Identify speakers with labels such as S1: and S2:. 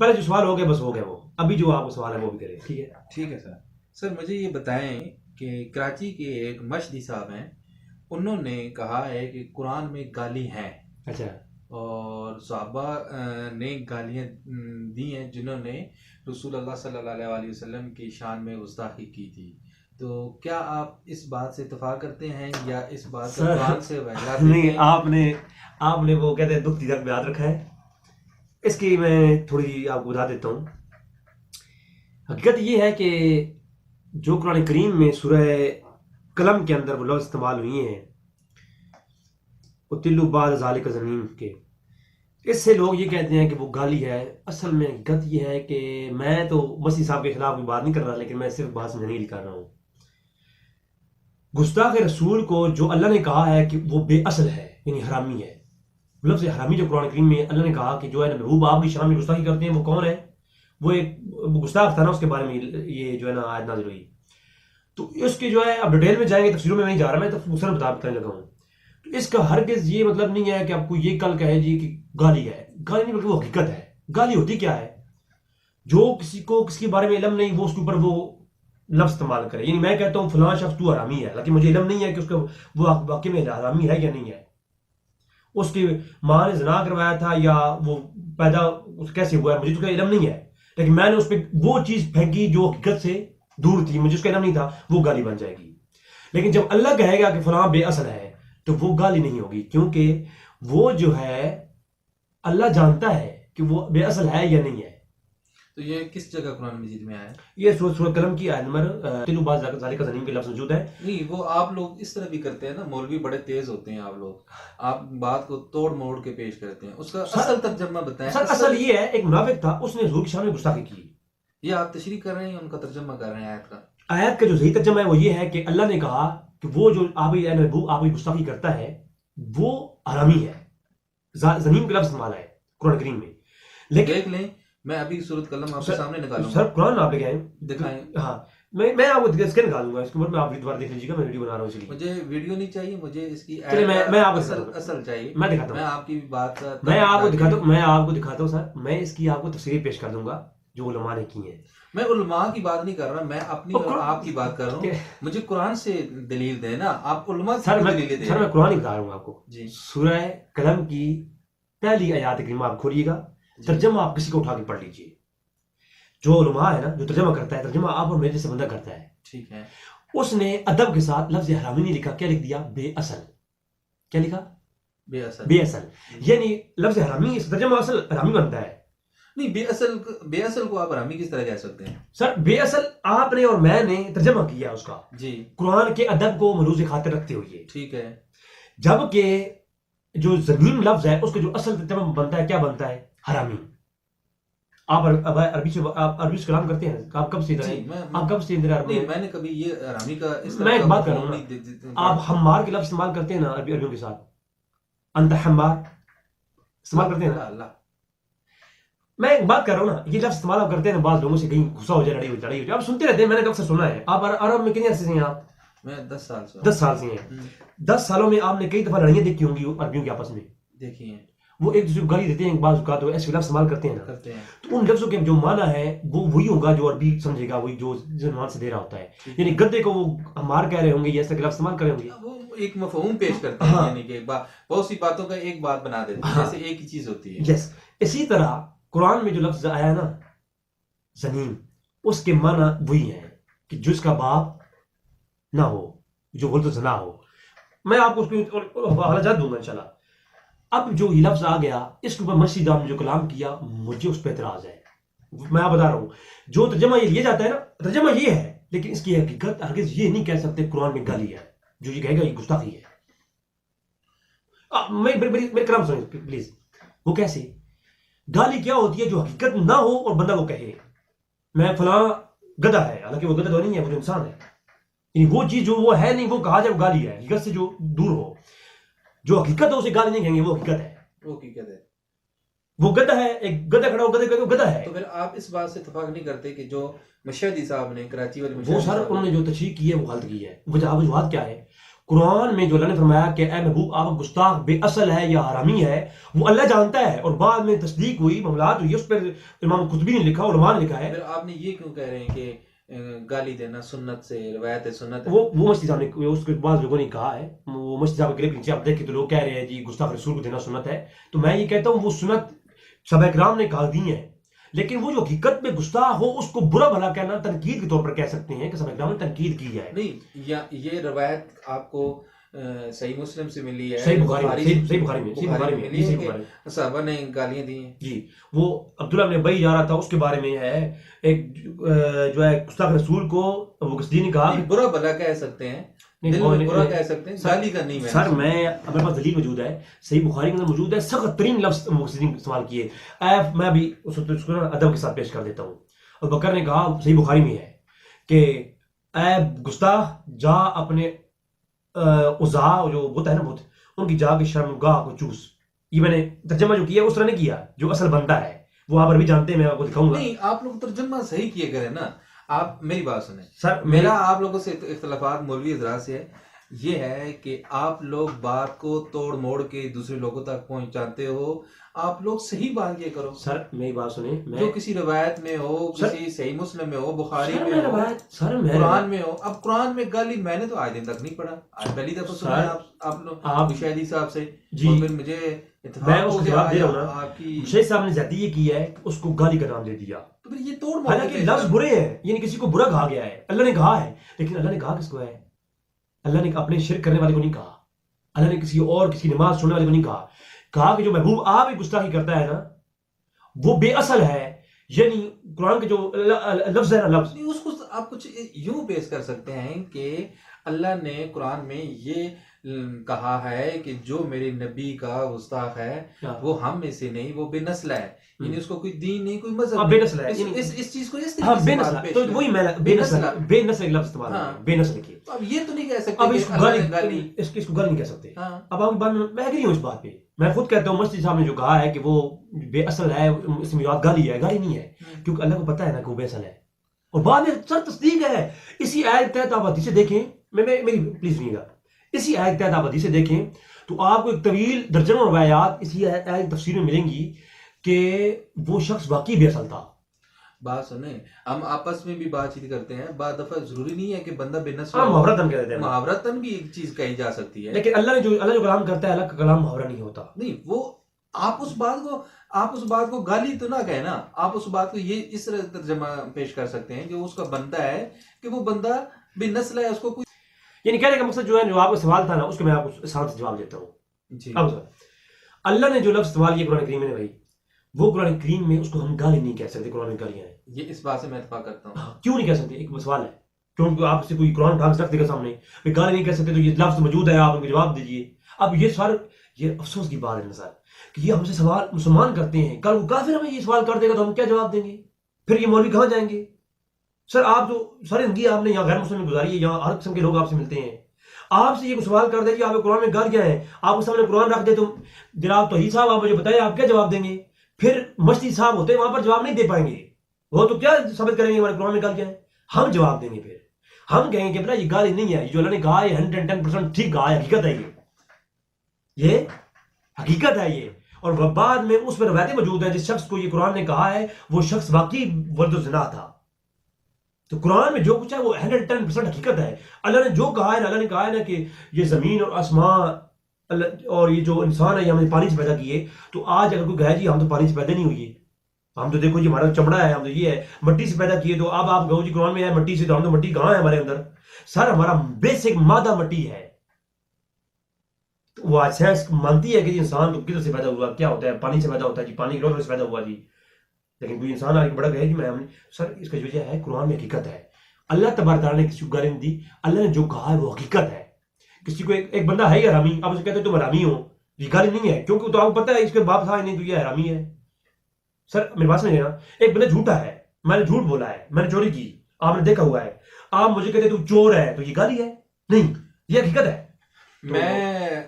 S1: پہلے جو سوال ہو گیا بس ہو گیا، وہ ابھی جو آپ کو سوال ہے وہ بھی کریں. ٹھیک ہے
S2: ٹھیک ہے سر. سر مجھے یہ بتائیں کہ کراچی کے ایک مشدی صاحب ہیں، انہوں نے کہا ہے کہ قرآن میں گالی ہیں.
S1: اچھا.
S2: اور صحابہ نے گالیاں دی ہیں جنہوں نے رسول اللہ صلی اللہ علیہ وسلم کی شان میں گستاخی کی تھی. تو کیا آپ اس بات سے اتفاق کرتے ہیں یا اس بات کا قرآن سے وجہ دیتے
S1: نہیں،
S2: ہیں؟
S1: آپ نے وہ کہتے ہیں دکھ تک یاد رکھا ہے. اس کی میں تھوڑی آپ کو بتا دیتا ہوں. حقیقت یہ ہے کہ جو قرآن کریم میں سورہ قلم کے اندر وہ لفظ استعمال ہوئی ہیں قتلوا بعد ذالک زنیم کے، اس سے لوگ یہ کہتے ہیں کہ وہ گالی ہے. اصل میں حقیقت یہ ہے کہ میں تو مسیح صاحب کے خلاف کوئی بات نہیں کر رہا، لیکن میں صرف بات سمجھنے کے لیے کر رہا ہوں. گستاخ رسول کو جو اللہ نے کہا ہے کہ وہ بے اصل ہے، یعنی حرامی ہے. لفظ حرامی جو قرآن کریم میں اللہ نے کہا کہ جو ہے محبوب آپ کی شان میں گستاخی کرتے ہیں وہ کون ہے، وہ ایک گستاخ تھا نا، اس کے بارے میں یہ جو ہے نا آیت نازل ہوئی. تو اس کے جو ہے اب ڈیٹیل میں جائیں گے، تفسیروں میں نہیں جا رہا، میں تو مثلاً بتانے لگا ہوں. تو اس کا ہرگز یہ مطلب نہیں ہے کہ آپ کو یہ کل کہے جی کہ گالی ہے. گالی نہیں، بلکہ وہ حقیقت ہے. گالی ہوتی کیا ہے؟ جو کسی کو کسی کے بارے میں علم نہیں وہ اس کے اوپر وہ لفظ استعمال کرے. یعنی میں کہتا ہوں فلاں شخص تو حرامی ہے، لیکن مجھے علم نہیں ہے کہ اس کا وہ واقعی میں حرامی ہے یا نہیں ہے. اس کی ماں نے زنا کروایا تھا یا وہ پیدا کیسے ہوا ہے مجھے اس کا علم نہیں ہے، لیکن میں نے اس پہ وہ چیز پھینکی جو حقیقت سے دور تھی، مجھے اس کا علم نہیں تھا، وہ گالی بن جائے گی. لیکن جب اللہ کہے گا کہ فلاں بے اصل ہے تو وہ گالی نہیں ہوگی، کیونکہ وہ جو ہے اللہ جانتا ہے کہ وہ بے اصل ہے یا نہیں ہے.
S2: تو یہ کس جگہ قرآن مجید میں آیا ہے؟
S1: یہ سورہ قلم کی آیت نمبر تلو بعض ذالک زنیم کے لفظ موجود ہے.
S2: نہیں، وہ آپ لوگ اس طرح بھی کرتے ہیں نا، مولوی بڑے تیز ہوتے ہیں آپ لوگ، آپ بات کو توڑ موڑ کے پیش کرتے ہیں. اس کا اصل ترجمہ بتائیں.
S1: سر اصل یہ ہے، ایک منافق تھا، اس نے حضور کی شان میں گستاخی کی.
S2: یہ آپ تشریح کر رہے ہیں یا ان کا ترجمہ کر رہے ہیں آیت کا؟
S1: آیت کا جو صحیح ترجمہ ہے وہ یہ ہے کہ اللہ نے کہا کہ وہ جو آپ کی گستاخی کرتا ہے وہ حرامی ہے. زمین کا لفظ استعمال ہے قرآن کریم میں. لیکن
S2: دیکھ لیں، میں ابھی سورۃ قلم آپ کے سامنے نکالوں
S1: سر
S2: گا.
S1: قرآن آپ لے کے آئیں،
S2: دکھائیں.
S1: ہاں میں آپ کو اس کے نکالوں گا، اس کے اوپر میں آپ دوبارہ دیکھ لیجیے گا، میں ویڈیو بنا رہا ہوں. اس لیے
S2: مجھے ویڈیو نہیں چاہیے، مجھے اس کی
S1: چلے میں آپ کو
S2: اصل چاہیے.
S1: میں دکھاتا
S2: میں
S1: ہوں،
S2: آپ کی بات کا
S1: میں آپ کو دکھاتا ہوں سر. میں اس کی آپ کو تفسیر پیش کر دوں گا جو علماء نے کی ہیں.
S2: میں علماء کی بات نہیں کر رہا، میں اپنی اور آپ کی بات کر رہا ہوں. مجھے قرآن سے دلیل دیں نا، آپ علماء سے دلیل دیں.
S1: سر میں قرآن ہی بتا رہا ہوں آپ کو.
S2: جی.
S1: سورہ قلم کی پہلی آیات کریمہ آپ کھولیے گا، ترجمہ آپ کسی کو اٹھا کے پڑھ لیجیے. جو علماء ہے نا، جو ترجمہ کرتا ہے، ترجمہ آپ اور میرے جیسے بندہ کرتا ہے.
S2: ٹھیک ہے.
S1: اس نے ادب کے ساتھ لفظ حرامی نہیں لکھا، کیا لکھ دیا؟ بے اصل. کیا لکھا؟
S2: بے اصل.
S1: بے اصل. یعنی لفظ حرامی اس ترجمہ اصل حرامی بنتا ہے.
S2: نہیں، بے اصل کو آپ حرامی کس طرح کہہ سکتے ہیں؟
S1: سر بے اصل آپ نے اور میں نے ترجمہ کیا اس کا،
S2: جی،
S1: قرآن کے ادب کو ملوز خاطر رکھتے ہوئے.
S2: ٹھیک ہے.
S1: جبکہ جو زمین لفظ ہے اس کا جو اصل ترجمہ بنتا ہے کیا بنتا ہے؟ حرامی. آپ عربی سے کلام کرتے ہیں، آپ کب سے
S2: نہیں، میں نے کبھی یہ حرامی کا اس طرح
S1: میں ایک
S2: کا
S1: بات کر رہا ہوں، آپ ہمار کے لفظ استعمال کرتے ہیں نا عربیوں کے ساتھ، انت حمار استعمال کرتے ہیں نا.
S2: اللہ،
S1: میں ایک بات کر رہا ہوں نا، یہ لفظ استعمال آپ کرتے ہیں نا، بعض لوگوں سے کہیں غصہ ہو جائے، لڑائی ہو جائے، آپ سنتے رہتے ہیں. میں نے کب سے سنا ہے. آپ عرب میں کتنے عرصے سے ہیں؟ آپ؟
S2: میں 10 سال سے.
S1: 10 سال سے ہیں. 10 سالوں میں آپ نے کئی دفعہ لڑائیاں دیکھی ہوں گی عربیوں کے آپس میں.
S2: دیکھی ہیں.
S1: وہ ایک دوسرے کو گالی دیتے ہیں، بعض اوقات ایسے لفظ استعمال کرتے ہیں نا، تو ان لفظوں کے جو معنی ہے وہ وہی ہوگا جو عربی سمجھے گا، وہی جو زبان سے دے رہا ہوتا ہے. یعنی گدے کو وہ ہمار کہہ رہے ہوں گے یا ایسے لفظ استعمال کر رہے ہوں گے،
S2: وہ ایک مفہوم پیش کرتے ہیں. یعنی کہ بہت سی باتوں کا ایک بات بنا دیتے ہیں، جیسے ایک ہی چیز ہوتی ہے.
S1: یس. اسی طرح قرآن میں جو لفظ آیا ہے نا زنیم، اس کے معنی وہی ہیں کہ جس کا باپ نہ ہو، جو ولد زنا ہو. میں آپ کو اس کو حوالہ جات دوں گا انشاءاللہ. اب جو یہ لفظ آ گیا، اس کے اوپر مسجد نے جو کلام کیا، مجھے اس پہ اعتراض ہے. میں آپ بتا رہا ہوں، جو ترجمہ یہ لیا جاتا ہے نا، ترجمہ یہ ہے، لیکن اس کی حقیقت ہرگز یہ نہیں کہہ سکتے قرآن میں گالی ہے. جو یہ کہے گا یہ گستاخی ہے. میرے کلام سنیں پلیز. وہ کیسے؟ گالی کیا ہوتی ہے؟ جو حقیقت نہ ہو اور بندہ وہ کہے میں فلاں گدھا ہے، حالانکہ وہ گدھا تو نہیں ہے، وہ تو انسان ہے. یعنی وہ چیز جو وہ ہے نہیں، وہ کہا جائے وہ گالی ہے. حقیقت سے جو دور ہو، جو حقیقت ہے اسے گالی نہیں کہیں گے، وہ حقیقت ہے.
S2: وہ حقیقت ہے.
S1: وہ گدھا ہے، ایک گدھا کھڑا ہو، گدھا ہے.
S2: تو پھر آپ اس بات سے اتفاق نہیں کرتے کہ جو مشہدی صاحب نے کراچی والے
S1: وہ سر انہوں نے جو تشریح کی ہے وہ غلط کی ہے. وجوہات کیا ہے؟ قرآن میں جو اللہ نے فرمایا کہ اے محبوب آپ گستاخ بے اصل ہے یا حرامی ہے، وہ اللہ جانتا ہے، اور بعد میں تصدیق ہوئی، معاملات ہوئی، اس پر امام قطبی نے لکھا، علماء نے لکھا ہے.
S2: پھر آپ نے یہ کیوں کہہ رہے ہیں کہ گالی دینا سنت سے، روایت سنت ہے؟
S1: وہ مفتی صاحب نے اس کے بعض لوگوں نے کہا ہے، وہ مفتی صاحب کے نیچے آپ دیکھیں تو لوگ کہہ رہے ہیں جی گستاخ رسول کو دینا سنت ہے. تو میں یہ کہتا ہوں وہ سنت صحابہ کرام نے کہا دی ہے، لیکن وہ جو حقیقت میں گستاخ ہو اس کو برا بھلا کہنا تنقید کے طور پر کہہ سکتے ہیں کہ صحابہ کرام نے تنقید کی ہے.
S2: نہیں، یہ روایت آپ کو صحیح مسلم سے ملی ہے،
S1: صحیح بخاری میں
S2: ملی ہے
S1: صحیح
S2: کہ
S1: بخاری میں
S2: صحابہ نے گالیاں دی ہیں؟
S1: جی. وہ عبداللہ بن ابی جا رہا تھا، اس کے بارے میں ہے ایک جو ہے گستاخ رسول کو وہ کسی نے کہا
S2: نہیں، برا بھلا کہہ سکتے ہیں، دل میں برا کہہ سکتے ہیں، گالی کرنی میں.
S1: سر میں میرے پاس دلیل موجود ہے، صحیح بخاری کے اندر موجود ہے، سخت ترین لفظ مفسرین نے استعمال کیے. میں ابھی اس کو ادب کے ساتھ پیش کر دیتا ہوں. اور بکر نے کہا، صحیح بخاری میں ہے کہ اے گستاخ جا اپنے عزا جو بت ہے نا بت، ان کی جا کے شرمگاہ کو چوس. یہ میں نے ترجمہ جو کیا اس طرح نے کیا جو اصل بنتا ہے، وہ آپ عربی جانتے ہیں، میں آپ کو دکھاؤں گا.
S2: نہیں، آپ لوگ ترجمہ صحیح کیے کریں نا. آپ میری بات سنیں
S1: سر
S2: میرا آپ لوگوں سے اختلافات مولوی حضرات سے ہے، یہ ہے کہ آپ لوگ بات کو توڑ موڑ کے دوسرے لوگوں تک پہنچاتے ہو. آپ لوگ صحیح بات یہ کرو،
S1: سر میری بات سنیں،
S2: جو کسی روایت میں ہو، کسی صحیح مسلم میں ہو، بخاری میں ہو،
S1: سر
S2: قرآن میں ہو. اب قرآن میں گالی میں نے تو آج دن تک نہیں پڑھا، آج پہلی دفعہ سنا ہے آپ لوگ شہدی صاحب سے. اور پھر مجھے
S1: میں اس کا جواب دے رہا ہوں نا،
S2: آپ کی
S1: شیخ صاحب نے زیادتی یہ کی ہے کہ اس کو گالی کا نام دے دیا.
S2: تو پھر یہ توڑ موڑ
S1: حالانکہ لفظ برے ہیں، یعنی کسی کو برا کہا گیا ہے، اللہ نے کہا ہے، لیکن اللہ نے کہا کس کو ہے؟ اللہ نے اپنے شرک کرنے والے کو نہیں کہا، اللہ نے کسی اور کسی نماز چھوڑنے والے کو نہیں کہا. کہا کہ جو محبوب آپ کی گستاخی کرتا ہے نا وہ بے اصل ہے. یعنی قرآن کے جو لفظ ہے نا، لفظ
S2: اس کو آپ کچھ یوں پیش کر سکتے ہیں کہ اللہ نے قرآن میں یہ کہا ہے کہ جو میرے نبی کا گستاخ ہے وہ ہم میں سے نہیں، وہ بے نسل ہے. یعنی اس کو کوئی دین نہیں، کوئی مذہب
S1: بے نسل ہے،
S2: اس چیز کو اس
S1: ہاں
S2: طریقے
S1: بے
S2: سے
S1: نسل.
S2: پیش
S1: تو
S2: کریں.
S1: وہی میں بے نسل ایک لفظ استعمال ہے، بے نسل کی.
S2: اب یہ تو نہیں کہہ
S1: اب
S2: سکتے
S1: اس
S2: کہ
S1: کو
S2: اللہ نے گالی.
S1: اس کو گالی نہیں کہہ سکتے.
S2: ہاں،
S1: اب ہم میں ایگری ہوں اس بات پہ. میں خود کہتا ہوں مسجد صاحب نے جو کہا ہے کہ وہ بے اصل ہے، اس میں گالی ہے، گالی نہیں ہے، کیونکہ اللہ کو پتا ہے نا کہ وہ بے اصل ہے. اور بعد میں سر تصدیق ہے. اسی آیت تحت آپ حدیث سے دیکھیں، میری پلیز سنیے گا، اسی آیت تحت آپ حدیث سے دیکھیں تو آپ کو ایک طویل درجنوں روایات اسی آیت تفسیر میں ملیں گی کہ وہ شخص واقعی بے اصل تھا.
S2: بات سنیں، ہم آپس میں بھی بات چیت کرتے ہیں، بعض دفعہ ضروری نہیں ہے کہ بندہ بے نسل
S1: ہاں محاورتاً کہہ دیتے ہیں،
S2: محاورتاً بھی ایک چیز کہی جا سکتی ہے.
S1: لیکن اللہ جو کلام کرتا ہے، اللہ کا کلام محاورہ نہیں ہوتا.
S2: نہیں، وہ آپ اس بات کو گالی تو نہ کہیں نا. آپ اس بات کو یہ اس طرح ترجمہ پیش کر سکتے ہیں جو اس کا بندہ ہے کہ وہ بندہ بے نسل ہے، اس کو کوئی.
S1: یعنی کہنے کا مقصد جو ہے، جو آپ کا سوال تھا نا، اس کو میں آپ کو آسان سے جواب دیتا ہوں.
S2: جی،
S1: اب اللہ نے جو لفظ استعمال کیا قرآن کریم میں بھائی، وہ قرآن کریم میں اس کو ہم گالی نہیں کہہ سکتے. قرآن میں گالیاں ہیں،
S2: یہ اس بات سے میں اتفاق کرتا ہوں.
S1: کیوں نہیں کہہ سکتے؟ ایک سوال ہے، کیونکہ آپ سے کوئی قرآن ٹھاک رکھ دے گا سامنے، گالی نہیں کہہ سکتے تو یہ لفظ موجود ہے، آپ ان کو جواب دیجیے. اب یہ افسوس کی بات ہے نا سر کہ یہ ہم سے سوال مسلمان کرتے ہیں، کل وہ کافر ہمیں یہ سوال کر دے گا تو ہم کیا جواب دیں گے؟ پھر یہ مولوی کہاں جائیں گے؟ سر آپ جو ساری زندگی آپ نے یہاں غیر مسلم میں گزاری ہے، یہاں ہر قسم کے لوگ آپ سے ملتے ہیں، آپ سے یہ سوال کر دے کہ آپ قرآن میں گالیاں ہیں، آپ اس سامنے قرآن رکھ دے تو جناب توحید صاحب آپ مجھے بتائیں آپ کیا جواب دیں گے؟ پھر مشتی صاحب ہوتے ہیں وہاں پر جواب نہیں دے پائیں گے، وہ تو کیا ثابت کریں گے ہمارے قرآن میں گالیاں ہیں؟ ہم جواب دیں گے. پھر ہم کہیں گے کہ یہ گالی نہیں ہے، جو اللہ نے کہا ہے 110% ٹھیک کہا ہے، حقیقت ہے، یہ حقیقت ہے یہ. اور بعد میں اس میں روایتیں موجود ہیں جس شخص کو یہ قرآن نے کہا ہے وہ شخص واقعی ولد و زنا تھا. تو قرآن میں جو کچھ ہے وہ 110% حقیقت ہے. اللہ نے جو کہا ہے نا، اللہ نے کہا ہے نا کہ یہ زمین اور آسمان اور یہ جو انسان ہے یہ ہم نے پانی سے پیدا کیے. تو آج اگر کوئی کہے جی ہم تو پانی سے پیدا نہیں ہوئے، ہم تو دیکھو جی ہمارا چمڑا ہے، ہم تو یہ ہے مٹی سے پیدا کیے، تو اب آپ کہو جی قرآن میں ہے مٹی سے، تو ہم تو مٹی کہاں ہے ہمارے اندر؟ سر ہمارا بیسک مادہ مٹی ہے. وہ سائنس مانتی ہے کہ جی انسان تو کدھر سے پیدا ہوا، کیا ہوتا ہے؟ پانی سے پیدا ہوتا ہے جی، پانی کی روشنی سے پیدا ہوا جی. لیکن کوئی انسان آگے بڑا گیا جی میں سر اس کا جو وجہ ہے قرآن میں حقیقت ہے. اللہ تبارک تعالیٰ نے کسی کو گالی نہیں دی، اللہ نے جو کہا ہے وہ حقیقت ہے. کسی کو ایک بندہ ہے ہی حرامی، آپ اسے کہتے ہیں تم حرامی ہو، یہ گالی نہیں ہے، کیونکہ تو آپ کو پتہ ہے اس کے باپ تھا نہیں تو یہ حرامی ہے. سر میری بات سمجھے نا، ایک بندہ جھوٹا ہے، میں نے جھوٹ بولا ہے، میں نے چوری کی، آپ نے دیکھا ہوا ہے، آپ مجھے کہتے تو چور ہے، تو یہ گالی ہے؟ نہیں، یہ حقیقت ہے.
S2: میں